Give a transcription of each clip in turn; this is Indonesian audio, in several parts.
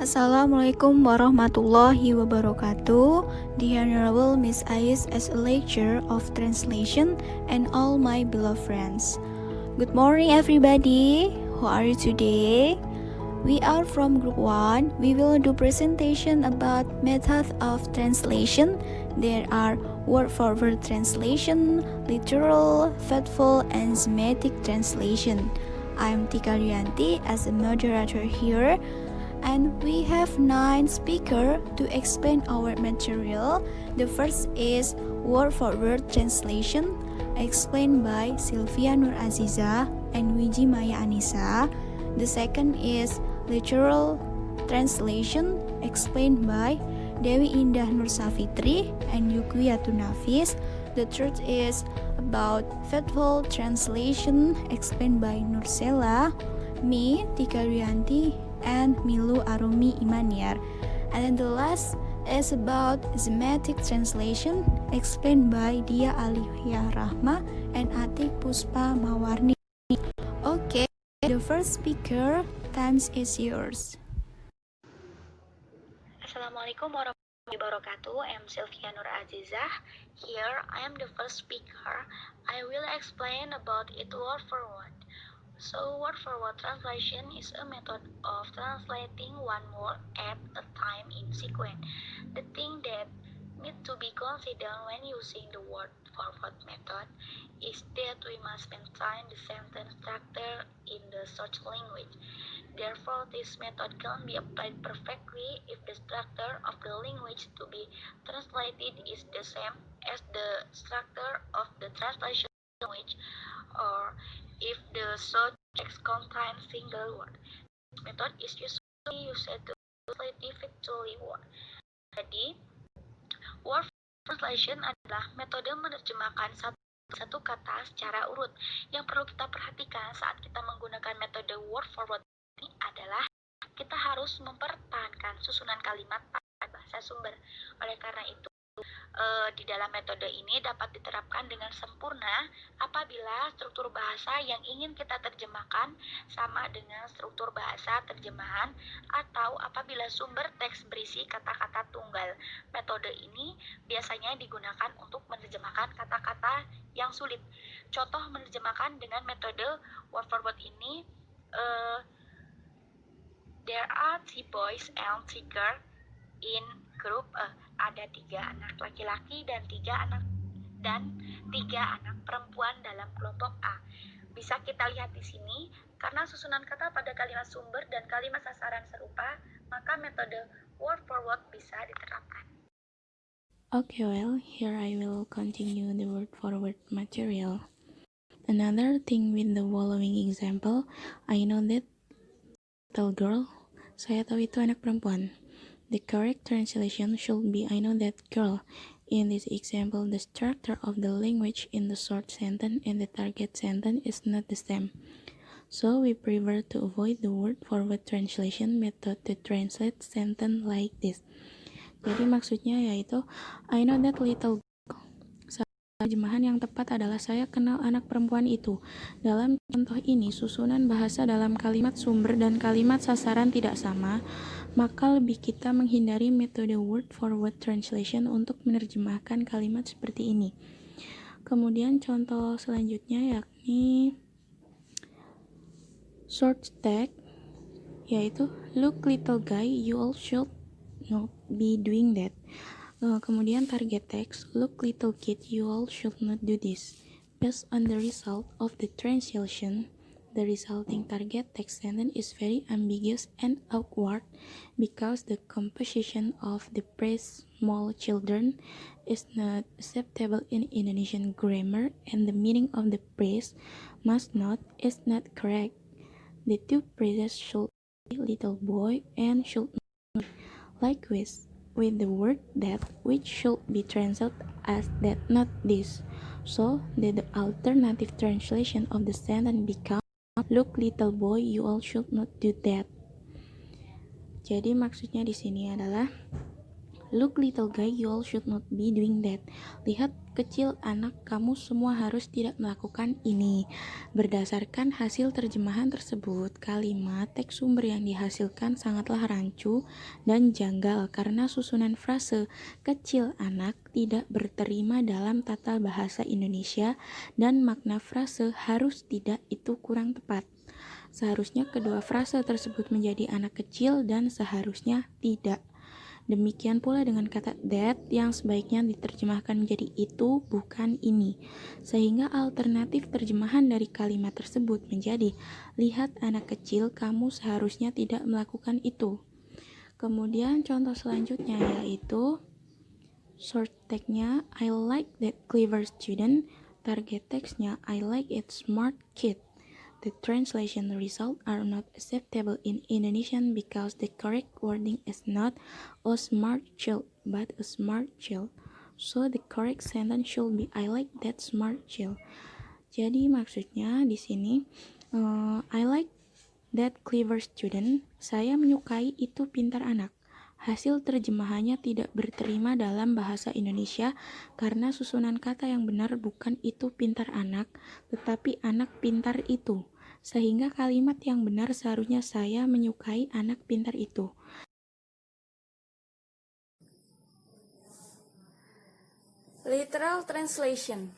Assalamualaikum warahmatullahi wabarakatuh. The Honorable Miss Ais as a lecturer of translation and all my beloved friends. Good morning everybody. How are you today? We are from group 1. We will do presentation about method of translation. There are word for word translation, literal, faithful, and semantic translation. I'm Tika Rianti as a moderator here. And we have 9 speakers to explain our material. The first is word for word translation, explained by Sylvia Nur Aziza and Wiji Maya Anissa. The second is literal translation, explained by Dewi Indah Nur Safitri and Yukwiatu Nafis. The third is about faithful translation, explained by Nursela, me, Tika Rianti, and Milu Arumi Imaniar. And then the last is about semantic translation, explained by Dia Aliyah Rahma and Atik Puspa Mawarni. Okay, the first speaker, time is yours. Assalamualaikum warahmatullahi wabarakatuh. I'm Sylvia Nur Azizah. Here I am the first speaker. I will explain about it word for word. So word for word translation is a method of translating one word at a time in sequence. The thing that need to be considered when using the word for word method is that we must maintain the sentence structure in the search language. Therefore, this method can be applied perfectly if the structure of the language to be translated is the same as the structure of the translation language, or if the search text contains single word. This method is usually used to translate defectfully word. Jadi, word translation adalah metode menerjemahkan satu kata secara urut. Yang perlu kita perhatikan saat kita menggunakan metode word for word ini adalah kita harus mempertahankan susunan kalimat pada bahasa sumber. Oleh karena itu, di dalam metode ini dapat diterapkan dengan sempurna apabila struktur bahasa yang ingin kita terjemahkan sama dengan struktur bahasa terjemahan, atau apabila sumber teks berisi kata-kata tunggal. Metode ini biasanya digunakan untuk menerjemahkan kata-kata yang sulit. Contoh menerjemahkan dengan metode word for word ini, there are 3 boys and 3 girls in group A. Ada 3 anak laki-laki dan 3 anak perempuan dalam kelompok A. Bisa kita lihat di sini, karena susunan kata pada kalimat sumber dan kalimat sasaran serupa, maka metode word for word bisa diterapkan. Okay, well, here I will continue the word for word material. Another thing with the following example, I know that little girl, saya tahu itu anak perempuan. The correct translation should be I know that girl. In this example, the structure of the language in the short sentence and the target sentence is not the same. So we prefer to avoid the word for word translation method to translate sentence like this. Jadi maksudnya yaitu I know that little girl. Terjemahan yang tepat adalah saya kenal anak perempuan itu. Dalam contoh ini, susunan bahasa dalam kalimat sumber dan kalimat sasaran tidak sama, maka lebih kita menghindari metode word for word translation untuk menerjemahkan kalimat seperti ini. Kemudian contoh selanjutnya yakni short text, yaitu look little guy, you all should not be doing that. Kemudian target text, look little kid, you all should not do this. Based on the result of the translation, the resulting target text sentence is very ambiguous and awkward because the composition of the phrase small children is not acceptable in Indonesian grammar, and the meaning of the phrase must not is not correct. The two phrases should be little boy and should not. Likewise, with the word that, which should be translated as that, not this, so that the alternative translation of the sentence becomes look little boy, you all should not do that. Jadi maksudnya di sini adalah Look little guy, you all should not be doing that. Lihat kecil anak, kamu semua harus tidak melakukan ini. Berdasarkan hasil terjemahan tersebut, kalimat teks sumber yang dihasilkan sangatlah rancu dan janggal karena susunan frase kecil anak tidak berterima dalam tata bahasa Indonesia dan makna frase harus tidak itu kurang tepat. Seharusnya kedua frase tersebut menjadi anak kecil dan seharusnya tidak. Demikian pula dengan kata that yang sebaiknya diterjemahkan menjadi itu bukan ini. Sehingga alternatif terjemahan dari kalimat tersebut menjadi lihat anak kecil, kamu seharusnya tidak melakukan itu. Kemudian contoh selanjutnya yaitu short tag-nya I like that clever student, target text-nya I like it smart kid. The translation result are not acceptable in Indonesian because the correct wording is not a smart child but a smart child. So the correct sentence should be I like that smart child. Jadi maksudnya di sini I like that clever student. Saya menyukai itu pintar anak. Hasil terjemahannya tidak berterima dalam bahasa Indonesia karena susunan kata yang benar bukan itu pintar anak, tetapi anak pintar itu. Sehingga kalimat yang benar seharusnya saya menyukai anak pintar itu. Literal translation.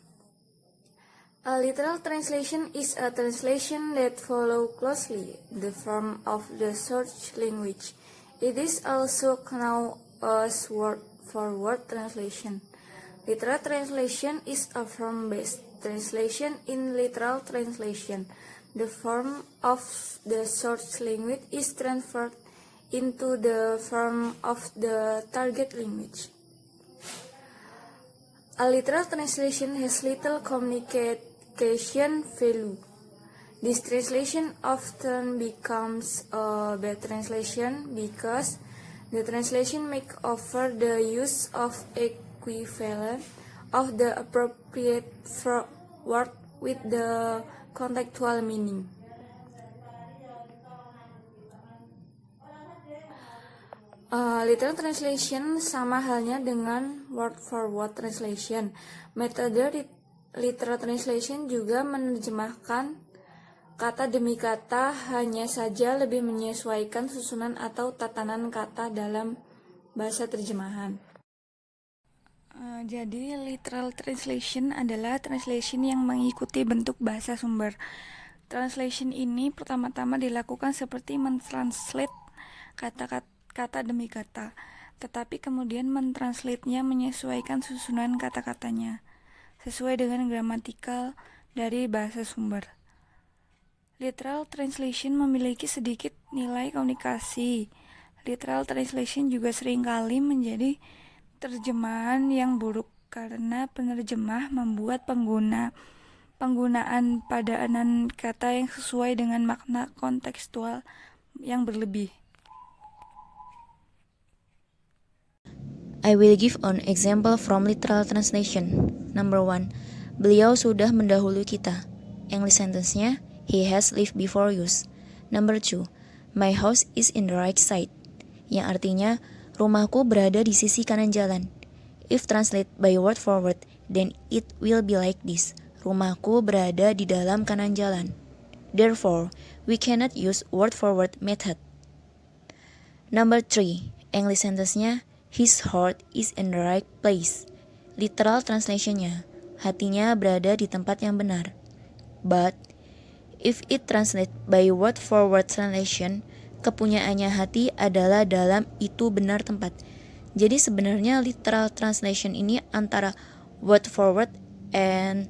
A literal translation is a translation that follows closely the form of the source language. It is also known as word-for-word translation. Literal translation is a form-based translation. In literal translation, the form of the source language is transferred into the form of the target language. A literal translation has little communication value. This translation often becomes a bad translation because the translation makes over the use of equivalent of the appropriate word with the contextual meaning. Literal translation sama halnya dengan word-for-word translation. Metode literal translation juga menerjemahkan kata demi kata, hanya saja lebih menyesuaikan susunan atau tatanan kata dalam bahasa terjemahan. Jadi literal translation adalah translation yang mengikuti bentuk bahasa sumber. Translation ini pertama-tama dilakukan seperti mentranslate kata demi kata, tetapi kemudian mentranslate-nya menyesuaikan susunan kata-katanya sesuai dengan gramatikal dari bahasa sumber. Literal translation memiliki sedikit nilai komunikasi. Literal translation juga seringkali menjadi terjemahan yang buruk karena penerjemah membuat penggunaan padanan kata yang sesuai dengan makna kontekstual yang berlebih. I will give an example from literal translation. Number 1. Beliau sudah mendahului kita. English sentence-nya, he has lived before us. Number 2. My house is in the right side. Yang artinya, rumahku berada di sisi kanan jalan. If translate by word for word, then it will be like this. Rumahku berada di dalam kanan jalan. Therefore, we cannot use word for word method. Number 3. English sentence-nya, his heart is in the right place. Literal translation-nya, hatinya berada di tempat yang benar. But, if it translate by word for word translation, kepunyaannya hati adalah dalam itu benar tempat. Jadi sebenarnya literal translation ini antara word for word and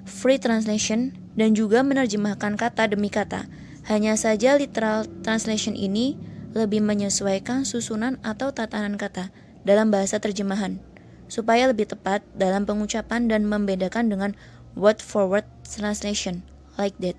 free translation dan juga menerjemahkan kata demi kata. Hanya saja literal translation ini lebih menyesuaikan susunan atau tatanan kata dalam bahasa terjemahan supaya lebih tepat dalam pengucapan dan membedakan dengan word for word translation like that.